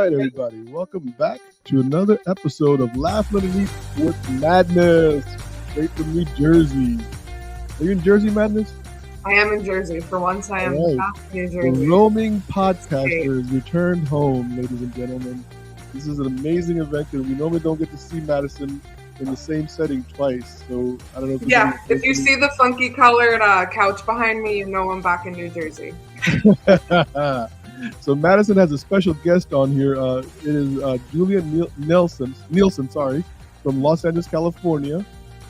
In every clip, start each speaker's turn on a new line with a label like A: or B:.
A: right, everybody. Welcome back to another episode of Laugh Underneath with Madness, straight from New Jersey. Are you in Jersey, Madness?
B: I am in Jersey. For once, I am back in New Jersey.
A: The roaming podcaster has returned home, ladies and gentlemen. This is an amazing event, and we normally don't get to see Madison in the same setting twice. So I don't know.
B: If you see the funky colored couch behind me, you know I'm back in New Jersey.
A: So Madison has a special guest on here. It is Julia Nilsen, from Los Angeles, California.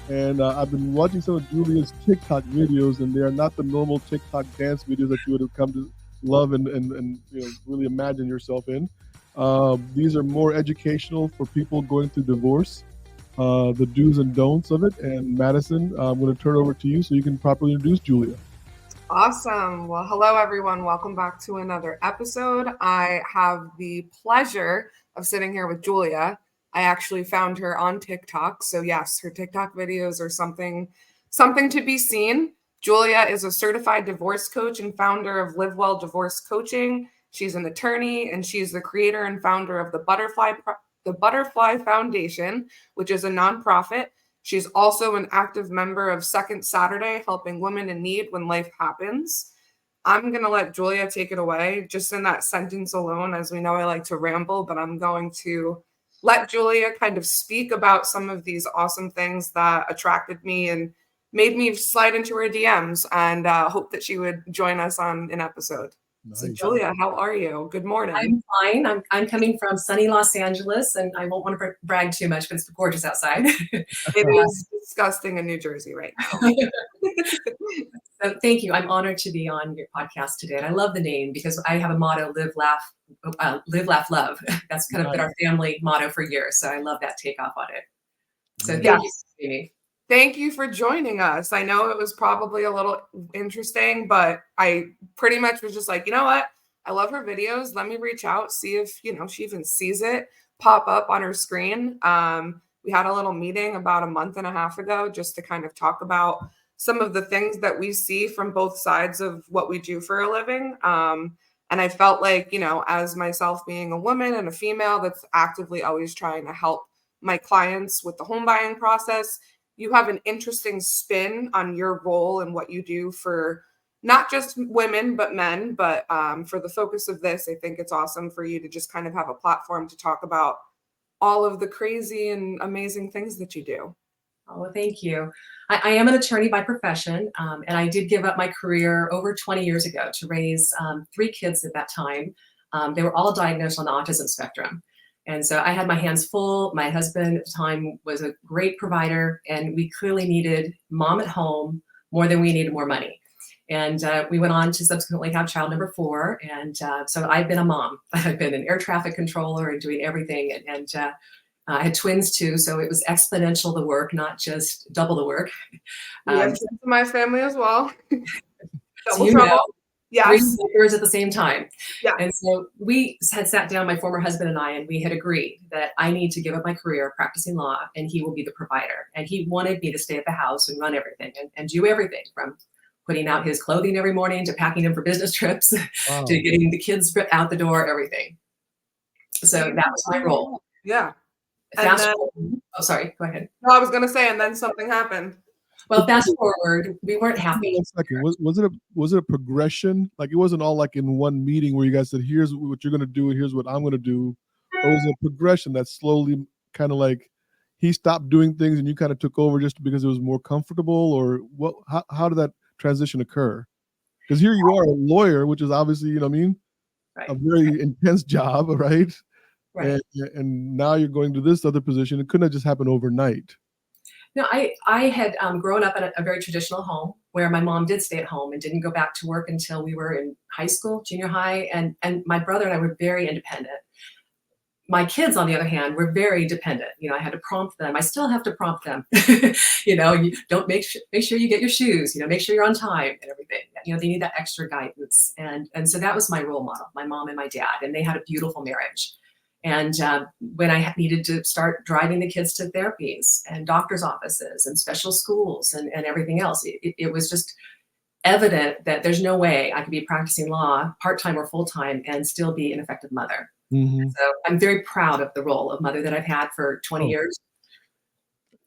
A: And I've been watching some of Julia's TikTok videos, and they are not the normal TikTok dance videos that you would have come to love and really imagine yourself in. These are more educational for people going through divorce, the do's and don'ts of it. And Madison, I'm going to turn it over to you so you can properly introduce Julia.
B: Awesome. Well, hello, everyone. Welcome back to another episode. I have the pleasure of sitting here with Julia. I actually found her on TikTok. So yes, her TikTok videos are something to be seen. Julia is a certified divorce coach and founder of Live Well Divorce Coaching. She's an attorney, and she's the creator and founder of the Butterfly Foundation, which is a nonprofit. She's also an active member of Second Saturday, helping women in need when life happens. I'm going to let Julia take it away. Just in that sentence alone, as we know, I like to ramble, but I'm going to let Julia kind of speak about some of these awesome things that attracted me and made me slide into her DMs, and hope that she would join us on an episode. Nice. So Julia, how are you? Good morning.
C: I'm fine. I'm coming from sunny Los Angeles, and I won't want to brag too much, but it's gorgeous outside.
B: It is disgusting in New Jersey right now.
C: So thank you. I'm honored to be on your podcast today. And I love the name because I have a motto, live, laugh, love. That's kind of been our family motto for years. So I love that takeoff on it. So thank you, Amy.
B: Thank you for joining us. I know it was probably a little interesting, but I pretty much was just like, you know what? I love her videos. Let me reach out, see if, she even sees it pop up on her screen. We had a little meeting about a month and a half ago just to kind of talk about some of the things that we see from both sides of what we do for a living. And I felt like, as myself being a woman and a female that's actively always trying to help my clients with the home buying process, you have an interesting spin on your role and what you do for not just women, but men. But for the focus of this, I think it's awesome for you to just kind of have a platform to talk about all of the crazy and amazing things that you do.
C: Oh, well, thank you. I am an attorney by profession, and I did give up my career over 20 years ago to raise 3 kids at that time. They were all diagnosed on the autism spectrum. And so I had my hands full. My husband at the time was a great provider, and we clearly needed mom at home more than we needed more money. And we went on to subsequently have child number 4. And so I've been a mom. I've been an air traffic controller and doing everything. And I had twins too. So it was exponential, the work, not just double the work.
B: Yes, my family as well.
C: Double trouble.
B: Yes.
C: 3 years at the same time.
B: Yeah.
C: And so we had sat down, my former husband and I, and we had agreed that I need to give up my career practicing law, and he will be the provider. And he wanted me to stay at the house and run everything and do everything from putting out his clothing every morning to packing him for business trips to getting the kids out the door, everything. So that was my role.
B: Yeah.
C: Sorry, go ahead.
B: No, I was going to say, and then something happened.
C: Well, fast forward, we weren't happy.
A: One second. Was it a progression? Like, it wasn't all like in one meeting where you guys said, here's what you're going to do, and here's what I'm going to do. Or was it a progression that slowly kind of like he stopped doing things and you kind of took over just because it was more comfortable? Or what? How did that transition occur? Because here you are, a lawyer, which is obviously,
C: right.
A: A very intense job, right?
C: Right.
A: And now you're going to this other position. It couldn't have just happened overnight.
C: No, I had grown up in a very traditional home where my mom did stay at home and didn't go back to work until we were in high school, junior high. And my brother and I were very independent. My kids, on the other hand, were very dependent. I had to prompt them. I still have to prompt them. You don't make sure you get your shoes, make sure you're on time and everything. They need that extra guidance. And so that was my role model, my mom and my dad, and they had a beautiful marriage. And when I needed to start driving the kids to therapies and doctor's offices and special schools and everything else, it was just evident that there's no way I could be practicing law part-time or full-time and still be an effective mother.
A: Mm-hmm.
C: So I'm very proud of the role of mother that I've had for 20
A: Oh,
C: years.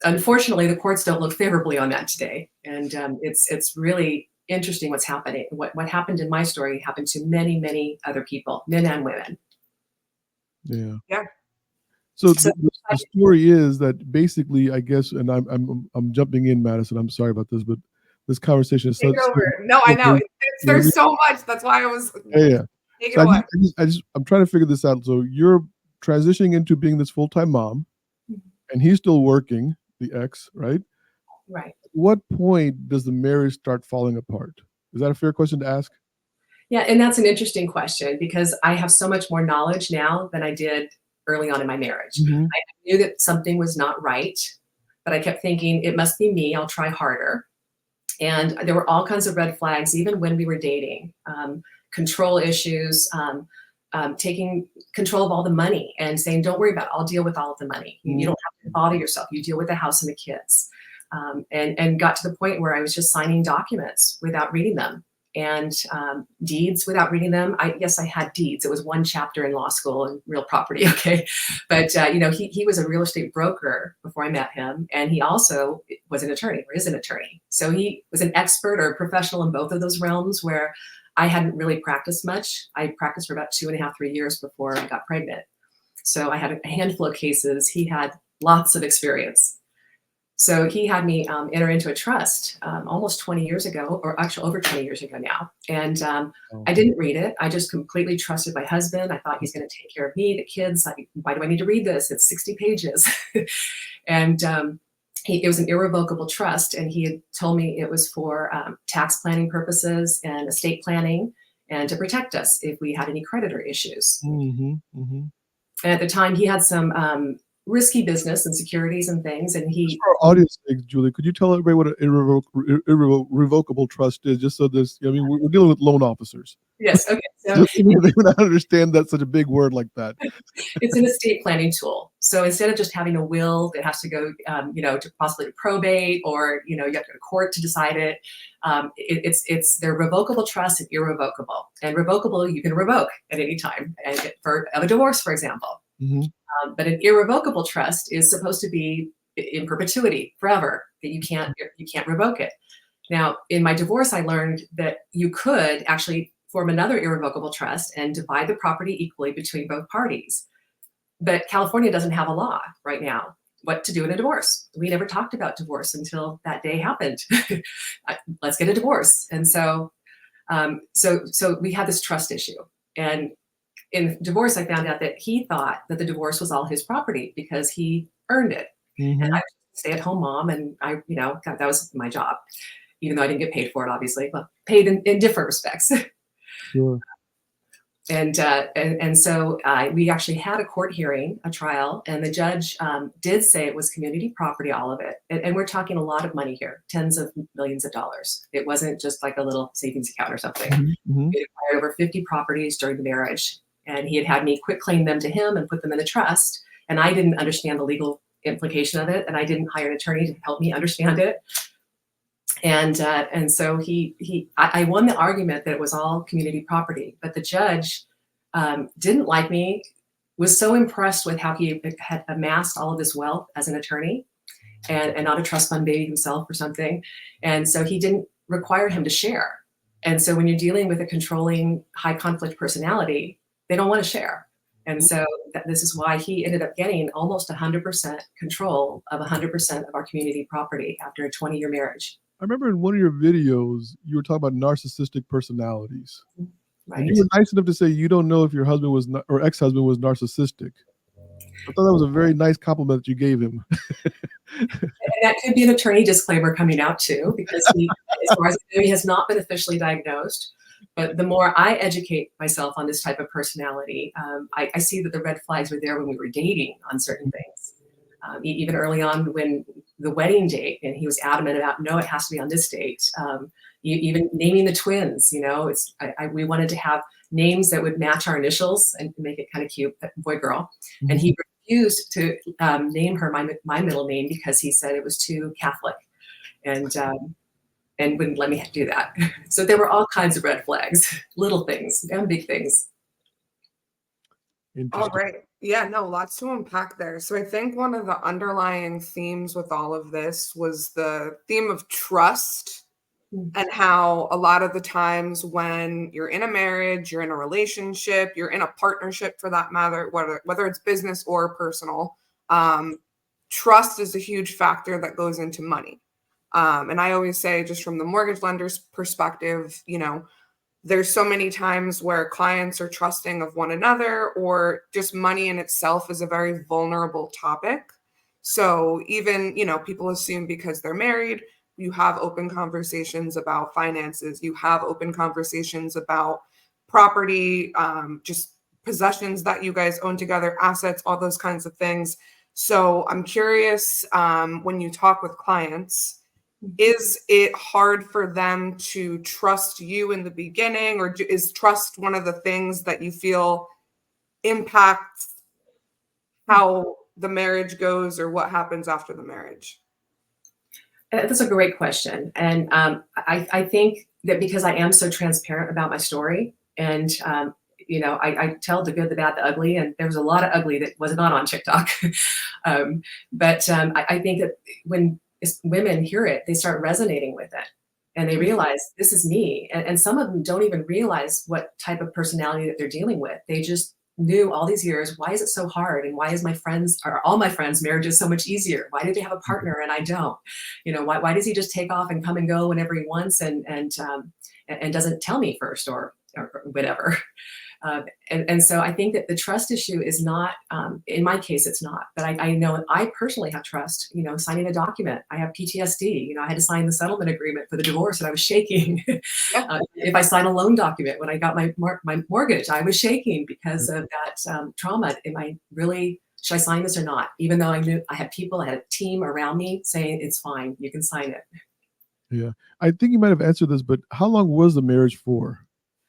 C: Unfortunately, the courts don't look favorably on that today. And it's really interesting what's happening. What happened in my story happened to many, many other people, men and women.
A: yeah.
B: Yeah.
A: So
C: So
A: the story is that basically, I guess, and I'm jumping in, Madison. I'm sorry about this, but this conversation is
B: Take
A: such.
B: it over. No, I know. There's so much. That's why I was.
A: Yeah, yeah.
B: Take it
A: So
B: away.
A: I'm trying to figure this out. So you're transitioning into being this full-time mom, and he's still working, the ex, right?
C: right.
A: What point does the marriage start falling apart? Is that a fair question to ask?
C: Yeah, and that's an interesting question because I have so much more knowledge now than I did early on in my marriage.
A: Mm-hmm.
C: I knew that something was not right, but I kept thinking it must be me. I'll try harder. And there were all kinds of red flags, even when we were dating. Control issues, taking control of all the money and saying, don't worry about it. I'll deal with all of the money. You don't have to bother yourself. You deal with the house and the kids. And got to the point where I was just signing documents without reading them and deeds without reading them. Yes, I had deeds. It was one chapter in law school and real property. Okay. But, he was a real estate broker before I met him. And he also was an attorney or is an attorney. So he was an expert or a professional in both of those realms where I hadn't really practiced much. I practiced for about 2.5, 3 years before I got pregnant. So I had a handful of cases. He had lots of experience. So he had me enter into a trust almost 20 years ago, or actually over 20 years ago now. And I didn't read it. I just completely trusted my husband. I thought he's going to take care of me, the kids. Why do I need to read this? It's 60 pages. And it was an irrevocable trust. And he had told me it was for tax planning purposes and estate planning and to protect us if we had any creditor issues.
A: Mm-hmm. Mm-hmm.
C: And at the time, he had some risky business and securities and things. And
A: Just for our audience sake, Julie, could you tell everybody what an irrevocable trust is? Just so this, I mean, we're dealing with loan officers.
C: Yes. Okay. So
A: Just they would not understand that such a big word like that.
C: it's an estate planning tool. So instead of just having a will that has to go, to possibly to probate or, you have to go to court to decide it, they're revocable trust and irrevocable. And revocable, you can revoke at any time of a divorce, for example.
A: Mm-hmm.
C: But an irrevocable trust is supposed to be in perpetuity, forever, that you can't revoke it. Now, in my divorce, I learned that you could actually form another irrevocable trust and divide the property equally between both parties. But California doesn't have a law right now what to do in a divorce. We never talked about divorce until that day happened. Let's get a divorce. And so we had this trust issue. And in divorce, I found out that he thought that the divorce was all his property because he earned it.
A: Mm-hmm.
C: And I was a stay-at-home mom, and that was my job, even though I didn't get paid for it, obviously. Well, paid in different respects.
A: Sure.
C: And so we actually had a court hearing, a trial, and the judge did say it was community property, all of it. And we're talking a lot of money here, tens of millions of dollars. It wasn't just like a little savings account or something.
A: Mm-hmm.
C: We acquired over 50 properties during the marriage, and he had me quitclaim them to him and put them in a trust. And I didn't understand the legal implication of it, and I didn't hire an attorney to help me understand it. And so I won the argument that it was all community property, but the judge didn't like me, was so impressed with how he had amassed all of this wealth as an attorney and not a trust fund baby himself or something. And so he didn't require him to share. And so when you're dealing with a controlling high conflict personality, they don't want to share. And so this is why he ended up getting almost 100% control of 100% of our community property after a 20-year marriage.
A: I remember in one of your videos, you were talking about narcissistic personalities.
C: Right.
A: And you were nice enough to say you don't know if your husband was or ex-husband was narcissistic. I thought that was a very nice compliment that you gave him.
C: And that could be an attorney disclaimer coming out too, because as far as I know, he has not been officially diagnosed. But the more I educate myself on this type of personality, I see that the red flags were there when we were dating on certain things. Even early on when the wedding date, and he was adamant about, no, it has to be on this date. Even naming the twins, we wanted to have names that would match our initials and make it kind of cute, boy, girl. Mm-hmm. And he refused to name her my middle name because he said it was too Catholic and wouldn't let me do that. So there were all kinds of red flags, little things and big things.
B: All
A: Interesting.
B: right. Yeah, no, lots to unpack there. So I think one of the underlying themes with all of this was the theme of trust, and how a lot of the times when you're in a marriage, you're in a relationship, you're in a partnership for that matter, whether it's business or personal, trust is a huge factor that goes into money. And I always say, just from the mortgage lender's perspective, there's so many times where clients are trusting of one another, or just money in itself is a very vulnerable topic. So even, people assume because they're married, you have open conversations about finances, you have open conversations about property, just possessions that you guys own together, assets, all those kinds of things. So I'm curious, when you talk with clients, is it hard for them to trust you in the beginning, or is trust one of the things that you feel impacts how the marriage goes or what happens after the marriage?
C: That's a great question. And I think that because I am so transparent about my story, and I tell the good, the bad, the ugly, and there was a lot of ugly that was not on TikTok. But I think that when women hear it, they start resonating with it, and they realize this is me. And some of them don't even realize what type of personality that they're dealing with. They just knew all these years, why is it so hard? And why is all my friends' marriages so much easier? Why do they have a partner and I don't? Why does he just take off and come and go whenever he wants, and doesn't tell me first, or whatever. And so I think that the trust issue is not, in my case, it's not, but I know I personally have trust, signing a document. I have PTSD, I had to sign the settlement agreement for the divorce and I was shaking. If I sign a loan document, when I got my mortgage, I was shaking because of that trauma. Should I sign this or not? Even though I knew I had a team around me saying, it's fine, you can sign it.
A: Yeah. I think you might have answered this, but how long was the marriage for?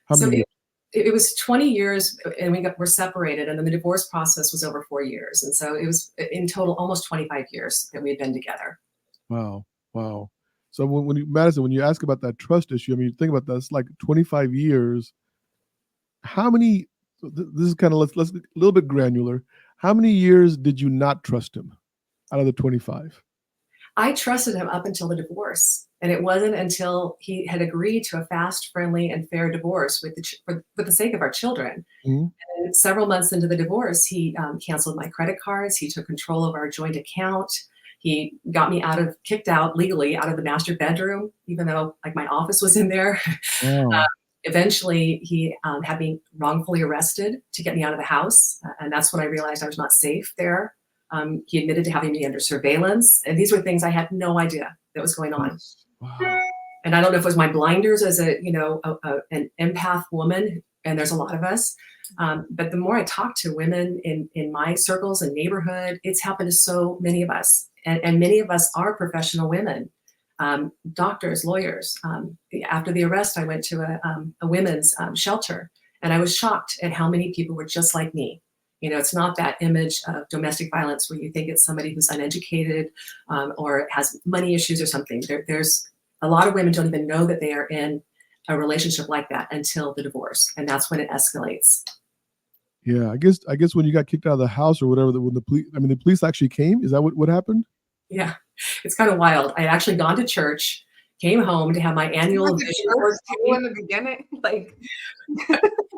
A: How many years?
C: It was 20 years, and we're separated, and then the divorce process was over 4 years. And so it was in total almost 25 years that we had been together.
A: Wow. Wow. So Madison, when you ask about that trust issue, you think about that, it's like 25 years. How many, this is kind of, let's a little bit granular. How many years did you not trust him out of the 25?
C: I trusted him up until the divorce. And it wasn't until he had agreed to a fast, friendly, and fair divorce for the sake of our children.
A: Mm-hmm.
C: And several months into the divorce, he canceled my credit cards. He took control of our joint account. He got me kicked out legally out of the master bedroom, even though my office was in there.
A: Wow.
C: Eventually, he had me wrongfully arrested to get me out of the house. And that's when I realized I was not safe there. He admitted to having me under surveillance. And these were things I had no idea that was going on.
A: Wow.
C: And I don't know if it was my blinders as an empath woman, and there's a lot of us. But the more I talk to women in my circles and neighborhood, it's happened to so many of us. And many of us are professional women, doctors, lawyers. After the arrest, I went to a women's shelter, and I was shocked at how many people were just like me. It's not that image of domestic violence where you think it's somebody who's uneducated or has money issues or something. There's a lot of women don't even know that they are in a relationship like that until the divorce, and that's when it escalates.
A: Yeah, I guess when you got kicked out of the house or whatever, when the police actually came, is that what happened?
C: Yeah, it's kind of wild. I had actually gone to church, came home to have my annual vision board
B: in the beginning,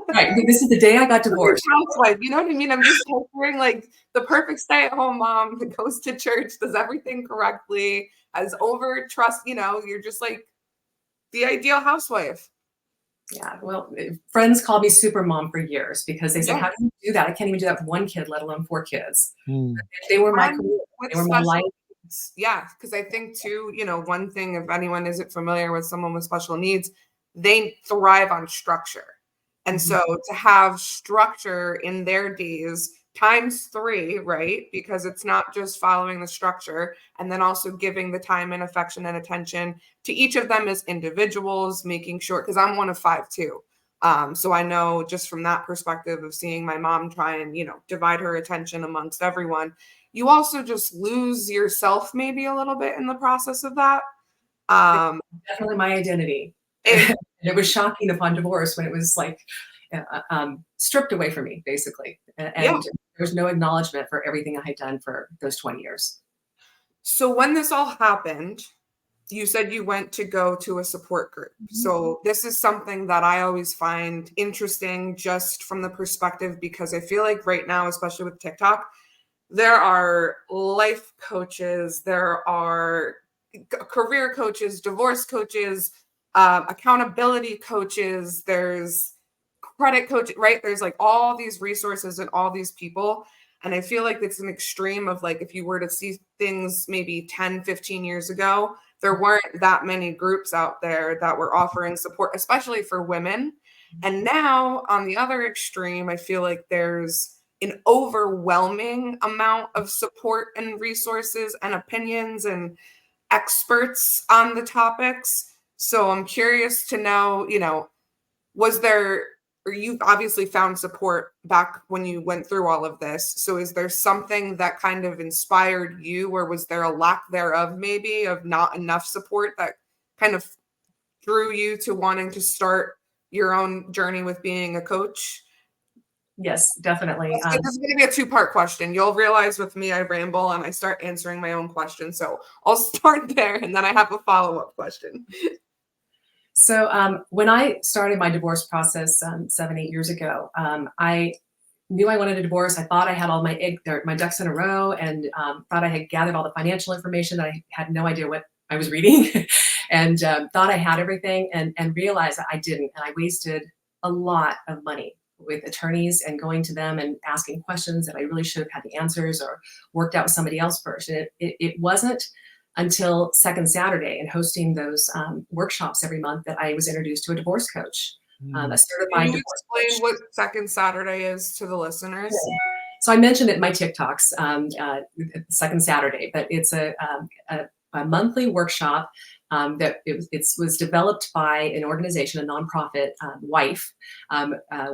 C: Right. This is the day I got divorced.
B: Housewife, you know what I mean? I'm just picturing the perfect stay-at-home mom that goes to church, does everything correctly, has over trust. You're just the ideal housewife.
C: Yeah. Well, friends called me super mom for years because they said, "How do you do that? I can't even do that with one kid, let alone 4 kids." They were my career. They were my life.
B: Yeah, because I think too, one thing, if anyone isn't familiar with someone with special needs, they thrive on structure. And so to have structure in their days times 3, right? Because it's not just following the structure, and then also giving the time and affection and attention to each of them as individuals, making sure, because I'm one of 5 too. So I know just from that perspective of seeing my mom try and, divide her attention amongst everyone, you also just lose yourself maybe a little bit in the process of that.
C: Definitely my identity. It was shocking upon divorce when it was stripped away from me, basically. And
B: Yeah.
C: there was no acknowledgement for everything I had done for those 20 years.
B: So when this all happened, you said you went to go to a support group. So this is something that I always find interesting just from the perspective, because I feel like right now, especially with TikTok, there are life coaches, there are career coaches, divorce coaches, accountability coaches, there's credit coach, right? There's like all these resources and all these people. And I feel like it's an extreme of like, if you were to see things maybe 10, 15 years ago, there weren't that many groups out there that were offering support, especially for women. And now on the other extreme, I feel like there's an overwhelming amount of support and resources and opinions and experts on the topics. So I'm curious to know, was there, or you obviously found support back when you went through all of this. So is there something that kind of inspired you, or was there a lack thereof, maybe, of not enough support that kind of drew you to wanting to start your own journey with being a coach?
C: Yes, definitely.
B: This is going to be a two-part question. You'll realize with me, I ramble and I start answering my own questions. So I'll start there and then I have a follow-up question.
C: So when I started my divorce process 7-8 years ago, I knew I wanted a divorce. I thought I had all my ducks in a row, and thought I had gathered all the financial information. That I had no idea what I was reading, and thought I had everything, and realized that I didn't. And I wasted a lot of money with attorneys and going to them and asking questions that I really should have had the answers, or worked out with somebody else first. And it wasn't until Second Saturday and hosting those workshops every month that I was introduced to a divorce coach, a certified
B: Can you
C: divorce
B: explain
C: coach.
B: what Second Saturday is to the listeners?
C: So I mentioned it in my TikToks, Second Saturday, but it's a monthly workshop that it was developed by an organization, a nonprofit, WIFE,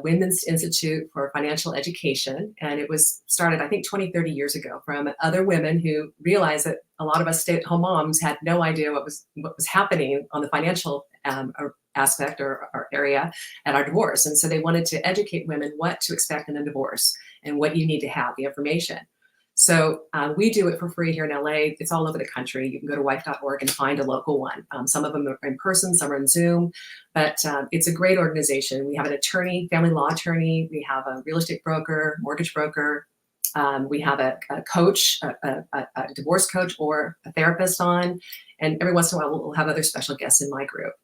C: Women's Institute for Financial Education. And it was started, I think, 20, 30 years ago from other women who realized that a lot of us stay-at-home moms had no idea what was happening on the financial aspect or area at our divorce. And so they wanted to educate women what to expect in a divorce and what you need to have, the information. So we do it for free here in LA. It's all over the country. You can go to wife.org and find a local one. Some of them are in person, some are in Zoom, but it's a great organization. We have an attorney, family law attorney. We have a real estate broker, mortgage broker. We have a coach, a divorce coach or a therapist on, and every once in a while we'll have other special guests in my group.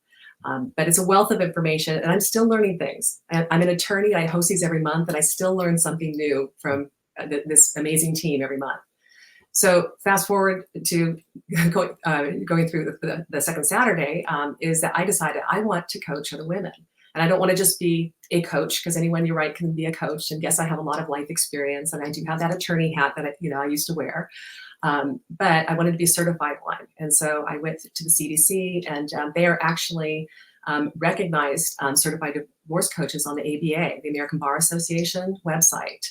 C: But it's a wealth of information, and I'm still learning things. I'm an attorney. I host these every month, and I still learn something new from this amazing team every month. So fast forward to going through the Second Saturday, is that I decided I want to coach other women. And I don't want to just be a coach, because anyone, you're right, can be a coach. And yes, I have a lot of life experience, and I do have that attorney hat that I used to wear. But I wanted to be a certified one. And so I went to the CDC, and they are actually recognized certified divorce coaches on the ABA, the American Bar Association website,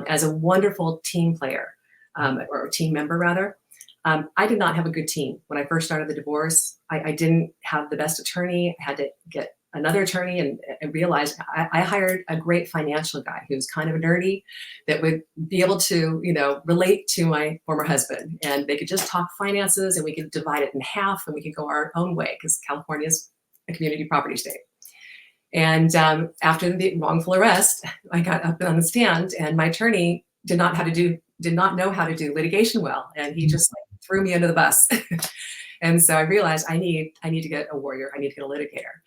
C: as a wonderful team player, or team member rather. I did not have a good team when I first started the divorce. I didn't have the best attorney. I had to get another attorney, and realized I hired a great financial guy who's kind of nerdy, that would be able to, relate to my former husband, and they could just talk finances, and we could divide it in half, and we could go our own way, because California is a community property state. And after the wrongful arrest, I got up on the stand, and my attorney did not know how to do litigation well, and he just threw me under the bus. And so I realized I need to get a warrior. I need to get a litigator.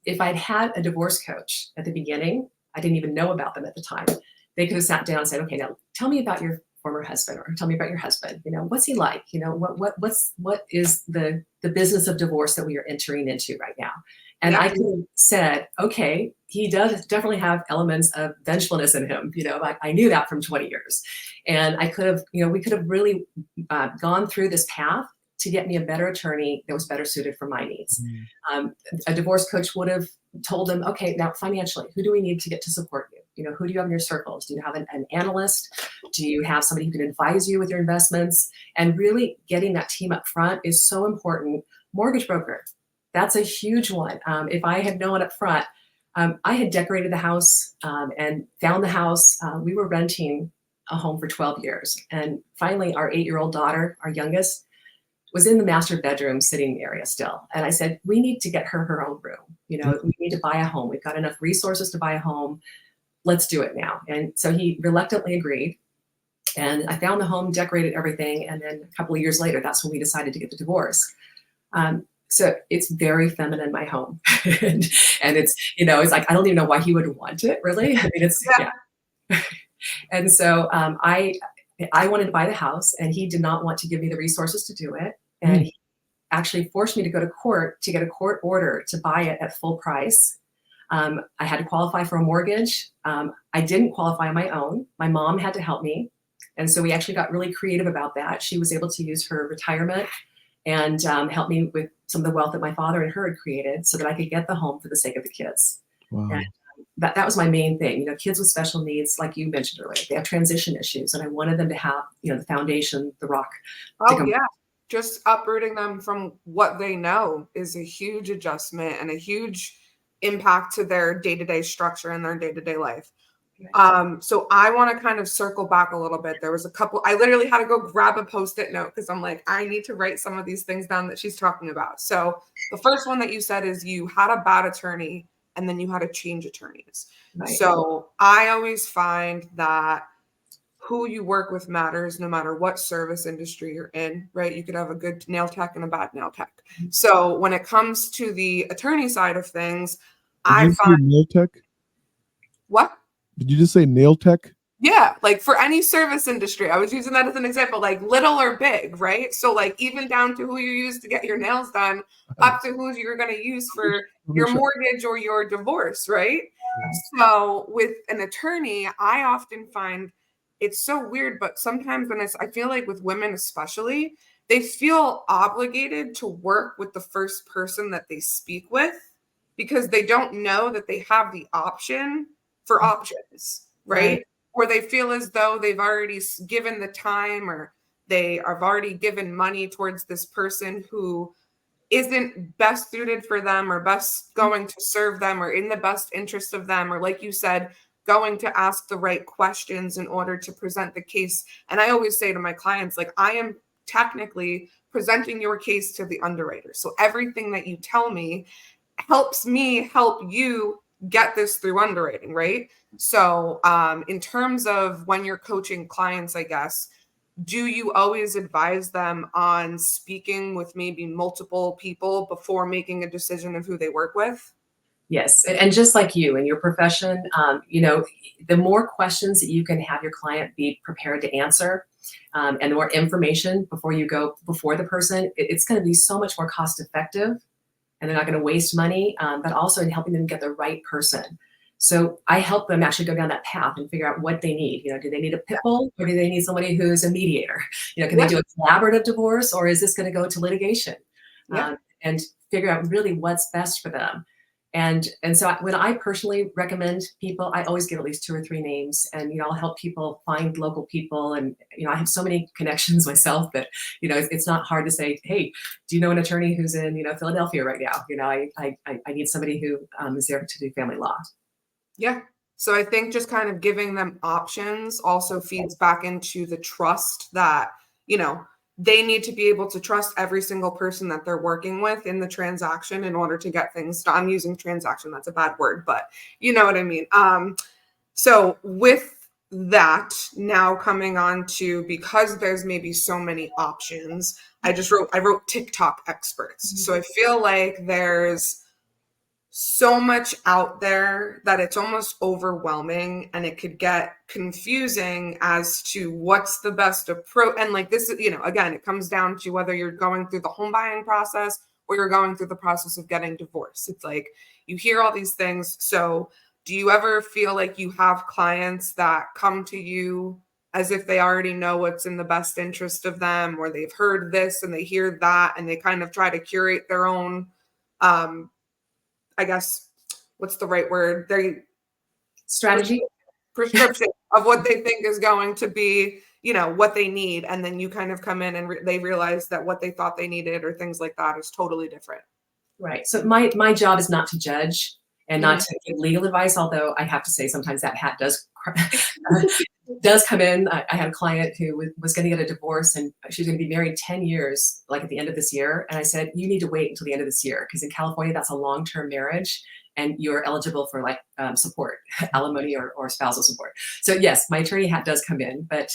C: If I'd had a divorce coach at the beginning, I didn't even know about them at the time. They could have sat down and said, "Okay, now tell me about your former husband, or tell me about your husband. What's he like? What is the business of divorce that we are entering into right now?" And yeah. I could have said, okay, he does definitely have elements of vengefulness in him. I knew that from 20 years. And I could have, we could have really gone through this path to get me a better attorney that was better suited for my needs. A divorce coach would have told them, okay, now financially, who do we need to get to support you? Who do you have in your circles? Do you have an analyst? Do you have somebody who can advise you with your investments? And really getting that team up front is so important. Mortgage broker, that's a huge one. If I had known up front, I had decorated the house and found the house. We were renting a home for 12 years. And finally, our 8-year-old daughter, our youngest, was in the master bedroom sitting area still. And I said, we need to get her her own room. You know, we need to buy a home. We've got enough resources to buy a home. Let's do it now. And so he reluctantly agreed. And I found the home, decorated everything. And then a couple of years later, that's when we decided to get the divorce. So it's very feminine, my home. and it's, you know, it's like, I don't even know why he would want it, really. I mean, it's, yeah. And so I wanted to buy the house, and he did not want to give me the resources to do it. And he actually forced me to go to court to get a court order to buy it at full price. I had to qualify for a mortgage. I didn't qualify on my own. My mom had to help me. And so we actually got really creative about that. She was able to use her retirement and help me with some of the wealth that my father and her had created so that I could get the home for the sake of the kids. Wow. And that was my main thing. You know, kids with special needs, like you mentioned earlier, they have transition issues, and I wanted them to have, you know, the foundation, the rock.
B: Oh, yeah. Just uprooting them from what they know is a huge adjustment and a huge impact to their day-to-day structure and their day-to-day life. So I want to kind of circle back a little bit. There was a couple, I literally had to go grab a Post-it note because I'm like, I need to write some of these things down that she's talking about. So the first one that you said is you had a bad attorney and then you had to change attorneys. Right. So I always find that who you work with matters no matter what service industry you're in, right? You could have a good nail tech and a bad nail tech. So when it comes to the attorney side of things, I find
A: nail tech.
B: What?
A: Did you just say nail tech?
B: Yeah, like for any service industry, I was using that as an example, like little or big, right? So like even down to who you use to get your nails done, up to who you're going to use for your mortgage or your divorce, right? So with an attorney, I often find it's so weird, but sometimes when I feel like with women especially, they feel obligated to work with the first person that they speak with because they don't know that they have the option for options, right? Or they feel as though they've already given the time or they have already given money towards this person who isn't best suited for them or best going to serve them or in the best interest of them, or like you said, going to ask the right questions in order to present the case. And I always say to my clients, like, I am technically presenting your case to the underwriter. So everything that you tell me helps me help you get this through underwriting, right? So in terms of when you're coaching clients, I guess, do you always advise them on speaking with maybe multiple people before making a decision of who they work with?
C: Yes. And just like you in your profession, you know, the more questions that you can have your client be prepared to answer, and the more information before you go before the person, it's going to be so much more cost effective. And they're not going to waste money, but also in helping them get the right person. So I help them actually go down that path and figure out what they need. You know, do they need a pit bull or do they need somebody who's a mediator? You know, can they do a collaborative divorce or is this going to go to litigation? And figure out really what's best for them. And so when I personally recommend people, I always give at least 2 or 3 names, and, you know, I'll help people find local people. And, you know, I have so many connections myself that, you know, it's not hard to say, hey, do you know an attorney who's in, you know, Philadelphia right now? You know, I need somebody who is there to do family law.
B: Yeah. So I think just kind of giving them options also feeds back into the trust that, you know, they need to be able to trust every single person that they're working with in the transaction in order to get things done. I'm using transaction, that's a bad word, but you know what I mean. So with that now coming on to, because there's maybe so many options, I wrote TikTok experts. So I feel like there's so much out there that it's almost overwhelming and it could get confusing as to what's the best approach. And like this, you know, again, it comes down to whether you're going through the home buying process or you're going through the process of getting divorced. It's like you hear all these things. So do you ever feel like you have clients that come to you as if they already know what's in the best interest of them, or they've heard this and they hear that and they kind of try to curate their own I guess, what's the right word? Their
C: strategy,
B: prescription of what they think is going to be, you know, what they need. And then you kind of come in and they realize that what they thought they needed or things like that is totally different.
C: Right. So my job is not to judge. and not to give legal advice, although I have to say sometimes that hat does come in. I had a client who was going to get a divorce, and she's going to be married 10 years, like at the end of this year. And I said, you need to wait until the end of this year, because in California, that's a long-term marriage, and you're eligible for like support, alimony or spousal support. So yes, my attorney hat does come in, but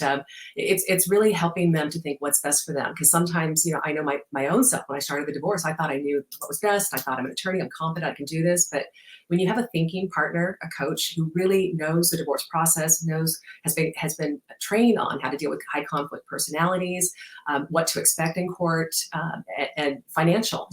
C: it's really helping them to think what's best for them. Because sometimes, I know my own self, when I started the divorce, I thought I knew what was best. I thought, I'm an attorney, I'm confident I can do this. But when you have a thinking partner, a coach who really knows the divorce process, has been trained on how to deal with high conflict personalities, what to expect in court, and financial.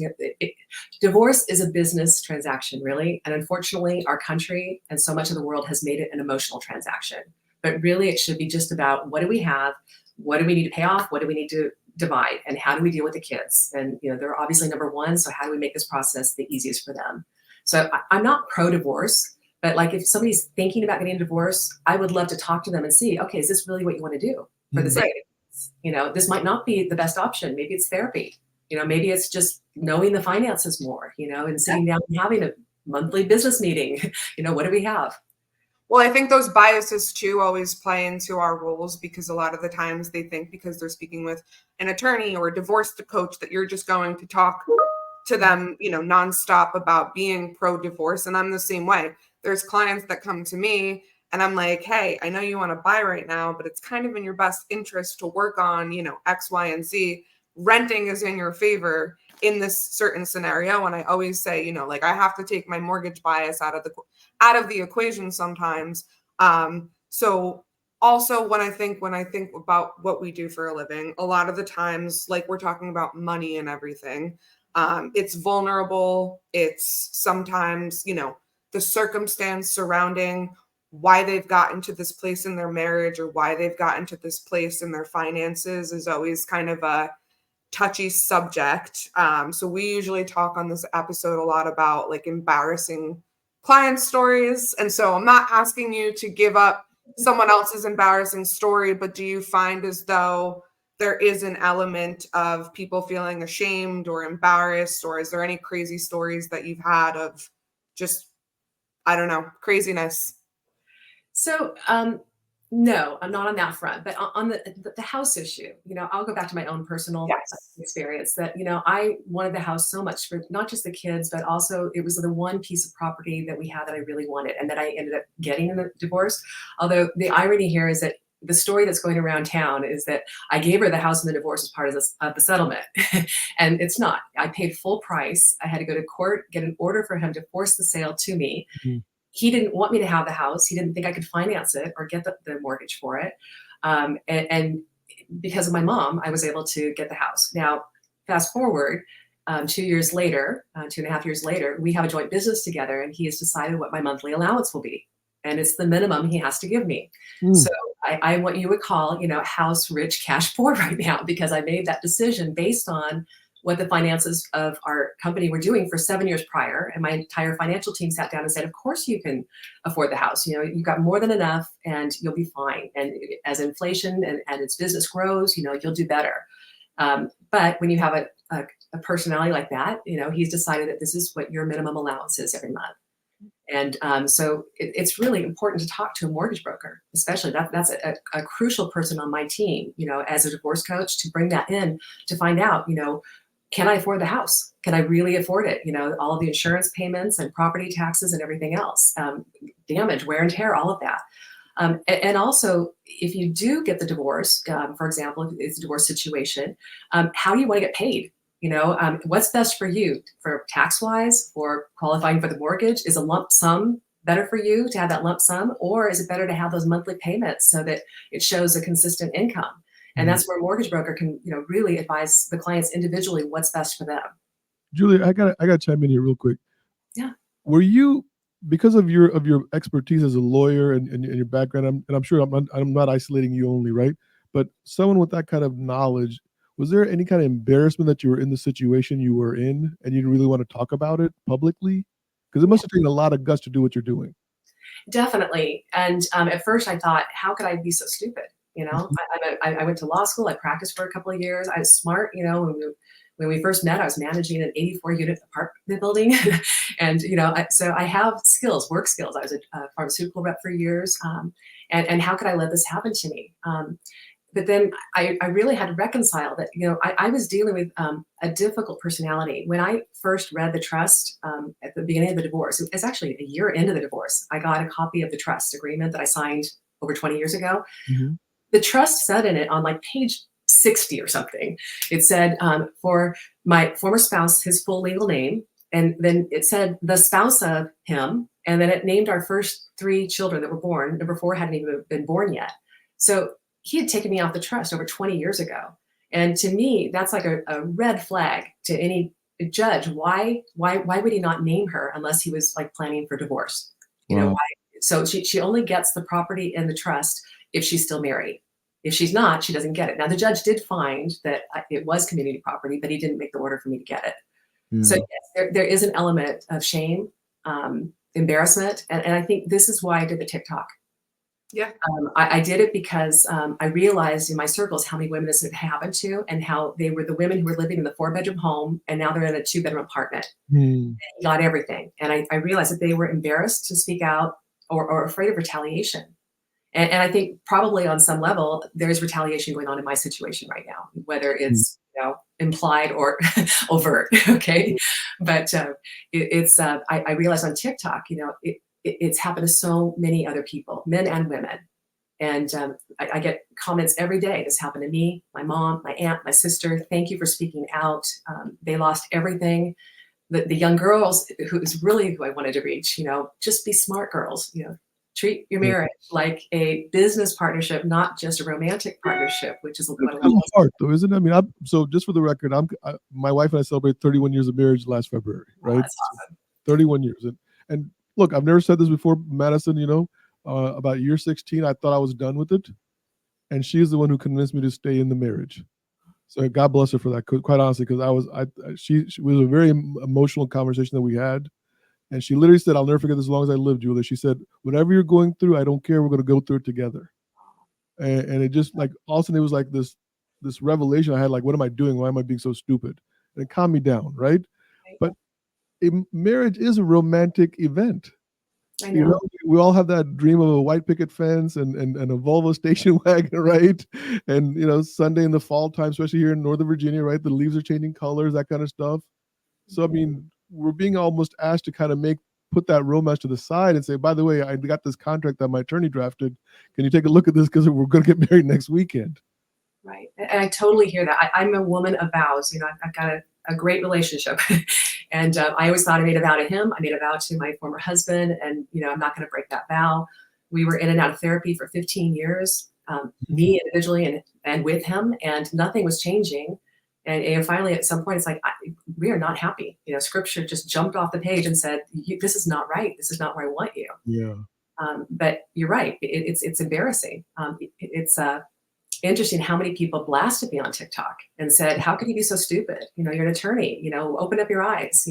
C: Divorce is a business transaction, really. And unfortunately, our country and so much of the world has made it an emotional transaction. But really, it should be just about, what do we have? What do we need to pay off? What do we need to divide? And how do we deal with the kids? And they're obviously number one. So how do we make this process the easiest for them? So I'm not pro-divorce, but like if somebody's thinking about getting a divorce, I would love to talk to them and see, okay, is this really what you want to do for the sake of kids? This might not be the best option. Maybe it's therapy. Maybe it's just knowing the finances more, and sitting down and having a monthly business meeting. What do we have?
B: Well, I think those biases too always play into our roles, because a lot of the times they think because they're speaking with an attorney or a divorce coach that you're just going to talk to them, nonstop about being pro-divorce. And I'm the same way. There's clients that come to me and I'm like, hey, I know you want to buy right now, but it's kind of in your best interest to work on, X, Y, and Z. Renting is in your favor in this certain scenario. And I always say, I have to take my mortgage bias out of the equation sometimes. So also when I think about what we do for a living, a lot of the times, like we're talking about money and everything, it's vulnerable. It's sometimes, the circumstance surrounding why they've gotten to this place in their marriage or why they've gotten to this place in their finances is always kind of a touchy subject. So we usually talk on this episode a lot about like embarrassing client stories. And so I'm not asking you to give up someone else's embarrassing story, but do you find as though there is an element of people feeling ashamed or embarrassed, or is there any crazy stories that you've had of just, I don't know, craziness?
C: So, no, I'm not on that front, but on the house issue, I'll go back to my own personal experience that, I wanted the house so much for not just the kids, but also it was the one piece of property that we had that I really wanted and that I ended up getting in the divorce. Although the irony here is that the story that's going around town is that I gave her the house in the divorce as part of the settlement. And it's not. I paid full price. I had to go to court, get an order for him to force the sale to me. Mm-hmm. He didn't want me to have the house. He didn't think I could finance it or get the mortgage for it. And because of my mom, I was able to get the house. Now, fast forward 2 years later, 2.5 years later, we have a joint business together, and he has decided what my monthly allowance will be. And it's the minimum he has to give me. So I what you would call, house rich, cash poor right now, because I made that decision based on what the finances of our company were doing for 7 years prior. And my entire financial team sat down and said, of course you can afford the house. You've got more than enough and you'll be fine. And as inflation and its business grows, you'll do better. But when you have a personality like that, he's decided that this is what your minimum allowance is every month. And so it's really important to talk to a mortgage broker, especially that's a crucial person on my team, as a divorce coach, to bring that in to find out, can I afford the house? Can I really afford it? All of the insurance payments and property taxes and everything else, damage, wear and tear, all of that. And also, if you do get the divorce, for example, if it's a divorce situation, how do you want to get paid? What's best for you, for tax-wise, or qualifying for the mortgage? Is a lump sum better for you to have that lump sum, or is it better to have those monthly payments so that it shows a consistent income? And that's where a mortgage broker can, really advise the clients individually what's best for them.
A: Julia, I gotta chime in here real quick.
C: Yeah.
A: Were you, because of your expertise as a lawyer and your background, I'm sure I'm not isolating you only, right? But someone with that kind of knowledge, was there any kind of embarrassment that you were in the situation you were in and you didn't really want to talk about it publicly? Because it must have taken a lot of guts to do what you're doing.
C: Definitely. And at first I thought, how could I be so stupid? I went to law school. I practiced for a couple of years. I was smart, When we first met, I was managing an 84-unit apartment building. And, so I have skills, work skills. I was a pharmaceutical rep for years. And how could I let this happen to me? But then I really had to reconcile that, I was dealing with a difficult personality. When I first read the trust at the beginning of the divorce, it's actually a year into the divorce, I got a copy of the trust agreement that I signed over 20 years ago.
A: Mm-hmm.
C: The trust said in it on like page 60 or something, it said for my former spouse, his full legal name. And then it said the spouse of him. And then it named our first 3 children that were born. Number 4 hadn't even been born yet. So he had taken me off the trust over 20 years ago. And to me, that's like a red flag to any judge. Why would he not name her unless he was like planning for divorce?
A: Wow.
C: Why? So she only gets the property in the trust if she's still married. If she's not, she doesn't get it. Now, the judge did find that it was community property, but he didn't make the order for me to get it.
A: Yeah.
C: So yes, there is an element of shame, embarrassment. And I think this is why I did the TikTok.
B: Yeah.
C: I did it because I realized in my circles how many women this had happened to, and how they were the women who were living in the 4-bedroom home, and now they're in a 2-bedroom apartment. And he got everything. And I realized that they were embarrassed to speak out or afraid of retaliation. And I think probably on some level, there's retaliation going on in my situation right now, whether it's implied or overt. Okay. But I realized on TikTok, it's happened to so many other people, men and women. And I get comments every day. This happened to me, my mom, my aunt, my sister. Thank you for speaking out. They lost everything. The young girls, who is really who I wanted to reach, just be smart girls, treat your marriage like a business partnership, not just a romantic partnership, which is what a lot of
A: hard though, isn't it? I mean, so just for the record, my wife and I celebrated 31 years of marriage last February, right?
C: That's awesome.
A: 31 years. And look, I've never said this before, Madison, about year 16, I thought I was done with it. And she's the one who convinced me to stay in the marriage. So God bless her for that, quite honestly, because she was a very emotional conversation that we had. And she literally said, I'll never forget this as long as I live, Julia. She said, whatever you're going through, I don't care. We're going to go through it together. And it just like, all of a sudden it was like this revelation I had, like, what am I doing? Why am I being so stupid? And it calmed me down, right? But marriage is a romantic event.
C: I know.
A: We all have that dream of a white picket fence and a Volvo station wagon, right? And, Sunday in the fall time, especially here in Northern Virginia, right? The leaves are changing colors, that kind of stuff. So, I mean, we're being almost asked to kind of put that romance to the side and say, by the way, I got this contract that my attorney drafted. Can you take a look at this? Because we're going to get married next weekend.
C: Right. And I totally hear that. I'm a woman of vows. I've got a great relationship. And I always thought I made a vow to him. I made a vow to my former husband. And, I'm not going to break that vow. We were in and out of therapy for 15 years, me individually and with him. And nothing was changing. And finally, at some point, it's like, we are not happy. Scripture just jumped off the page and said, this is not right. This is not where I want you.
A: Yeah.
C: But you're right. It's embarrassing. It's interesting how many people blasted me on TikTok and said, how could you be so stupid? You're an attorney, open up your eyes,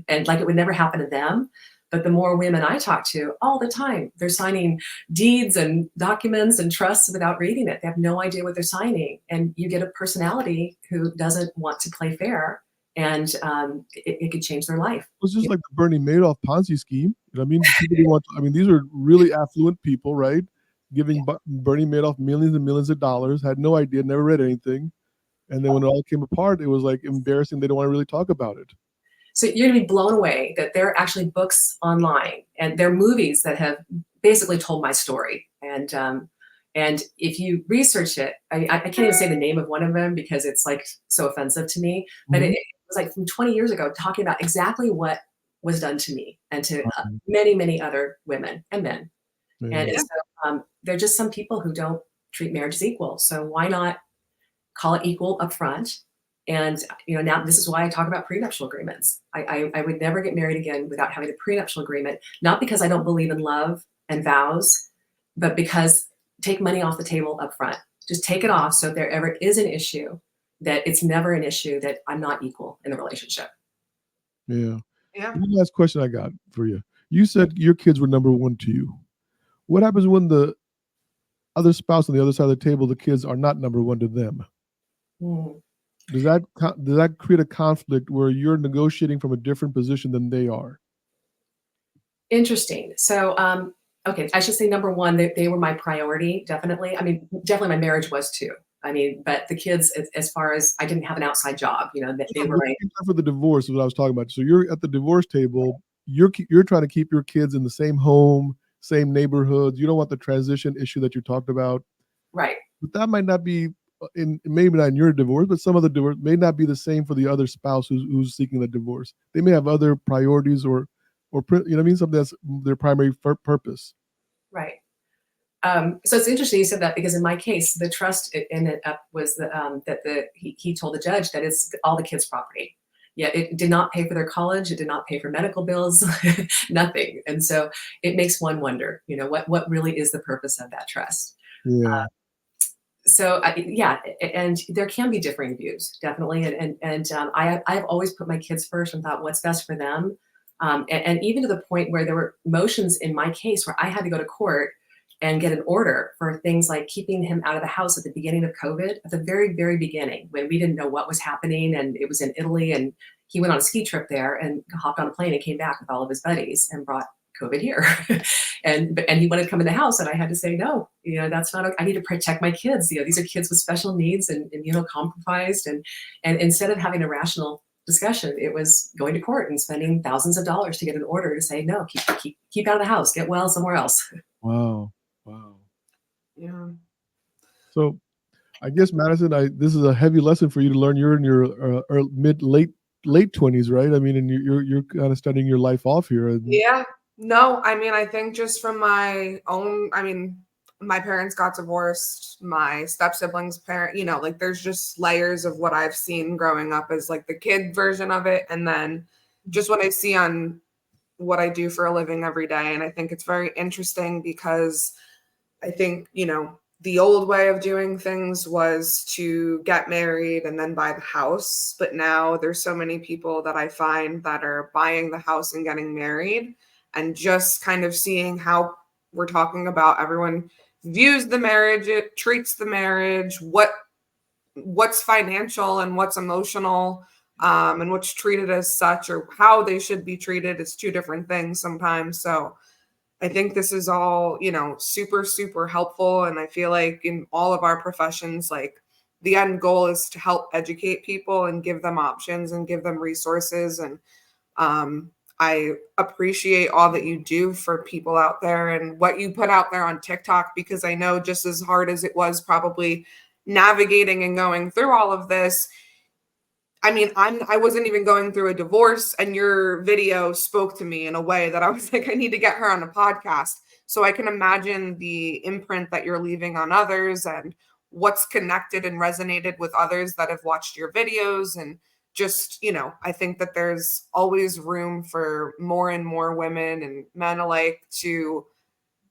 C: and like it would never happen to them. But the more women I talk to all the time, they're signing deeds and documents and trusts without reading it. They have no idea what they're signing. And you get a personality who doesn't want to play fair, and it could change their life.
A: It's just like the Bernie Madoff Ponzi scheme. These are really affluent people, right? Giving Bernie Madoff millions and millions of dollars, had no idea, never read anything. And then when it all came apart, it was like embarrassing. They don't want to really talk about it.
C: So you're going to be blown away that there are actually books online, and there are movies that have basically told my story. And if you research it, I can't even say the name of one of them because it's like so offensive to me. But it was like from 20 years ago, talking about exactly what was done to me and to many, many other women and men. Yeah. And so there are just some people who don't treat marriage as equal. So why not call it equal up front? And, now this is why I talk about prenuptial agreements. I would never get married again without having a prenuptial agreement, not because I don't believe in love and vows, but because take money off the table up front. Just take it off. So if there ever is an issue, that it's never an issue that I'm not equal in the relationship.
A: Yeah. One last question I got for you. You said your kids were number one to you. What happens when the other spouse on the other side of the table, the kids are not number one to them? Does that create a conflict where you're negotiating from a different position than they are?
C: Interesting. So, okay, I should say number one, they were my priority, definitely. I mean, definitely my marriage was too. I mean, but the kids, as far as I didn't have an outside job, they were right.
A: For the divorce is what I was talking about. So you're at the divorce table. You're trying to keep your kids in the same home, same neighborhoods. You don't want the transition issue that you talked about.
C: Right.
A: But that might not be maybe not in your divorce, but some of the divorce may not be the same for the other spouse who's seeking the divorce. They may have other priorities or you know what I mean? Something that's their primary purpose.
C: Right. So it's interesting you said that, because in my case, the trust ended up was that he told the judge that it's all the kids' property. Yeah, it did not pay for their college. It did not pay for medical bills, nothing. And so it makes one wonder, what really is the purpose of that trust?
A: Yeah.
C: And there can be differing views, definitely. And I've always put my kids first and thought what's best for them. And even to the point where there were motions in my case where I had to go to court and get an order for things like keeping him out of the house at the beginning of COVID, at the very, very beginning, when we didn't know what was happening. And it was in Italy, and he went on a ski trip there and hopped on a plane and came back with all of his buddies and brought COVID here. and he wanted to come in the house, and I had to say, no, that's not, I need to protect my kids. These are kids with special needs and immunocompromised. And instead of having a rational discussion, it was going to court and spending thousands of dollars to get an order to say, no, keep out of the house, get well somewhere else.
A: Wow.
B: Yeah.
A: So I guess, Madison, this is a heavy lesson for you to learn. You're in your late 20s, right? I mean, and you're kind of studying your life off here.
B: Yeah. No, I mean, I think just from my own, my parents got divorced, my step-siblings' parent, there's just layers of what I've seen growing up as like the kid version of it. And then just what I see on what I do for a living every day. And I think it's very interesting because I think, the old way of doing things was to get married and then buy the house. But now there's so many people that I find that are buying the house and getting married, and just kind of seeing how we're talking about everyone views the marriage, it treats the marriage, what's financial and what's emotional, and what's treated as such, or how they should be treated. It's two different things sometimes. So I think this is all, super, super helpful. And I feel like in all of our professions, like the end goal is to help educate people and give them options and give them resources. And I appreciate all that you do for people out there and what you put out there on TikTok, because I know just as hard as it was probably navigating and going through all of this, I wasn't even going through a divorce, and your video spoke to me in a way that I was like, I need to get her on a podcast. So I can imagine the imprint that you're leaving on others and what's connected and resonated with others that have watched your videos. And just, I think that there's always room for more and more women and men alike to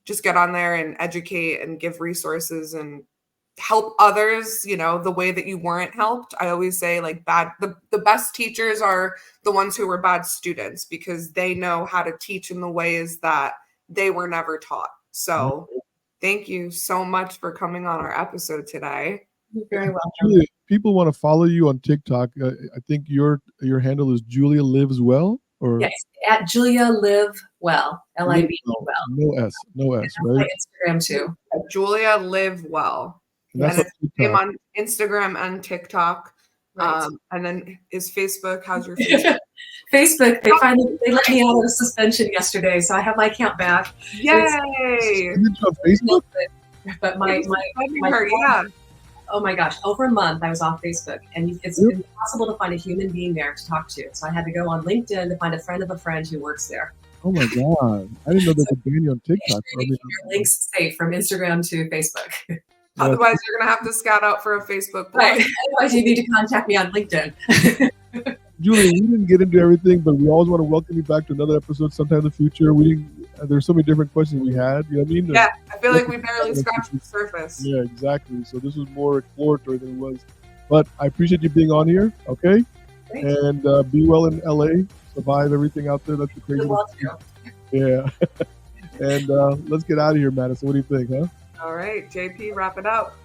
B: just get on there and educate and give resources and help others, the way that you weren't helped. I always say the best teachers are the ones who were bad students, because they know how to teach in the ways that they were never taught. So thank you so much for coming on our episode today.
C: You're very welcome.
A: Julia, people want to follow you on TikTok. I think your handle is Julia Lives Well, or
C: yes, at Julia Live Well, LIV Well.
A: No S,
C: and
A: right?
C: Instagram too.
B: Julia Live Well.
A: And that's
B: and on Instagram and TikTok.
C: Right.
B: And then is Facebook? How's your Facebook?
C: Facebook, they let me out of suspension yesterday, so I have my account back.
B: Yay!
A: On Facebook?
C: But my oh my gosh, over a month I was off Facebook, and it's impossible to find a human being there to talk to. So I had to go on LinkedIn to find a friend of a friend who works there.
A: Oh my God. I didn't know they could ban you on TikTok.
C: Keep your links safe from Instagram to Facebook.
B: Otherwise, you're going to have to scout out for a Facebook blog.
C: Right. Otherwise, you need to contact me on LinkedIn.
A: Julia, we didn't get into everything, but we always want to welcome you back to another episode sometime in the future. There's so many different questions we had. You know what I mean?
B: Yeah, I feel like we barely scratched the surface.
A: Yeah, exactly. So this was more exploratory than it was. But I appreciate you being on here, okay?
C: Thanks.
A: And be well in LA. Survive everything out there. That's the crazy. Yeah. And let's get out of here, Madison. What do you think, huh?
B: All right, JP, wrap it up.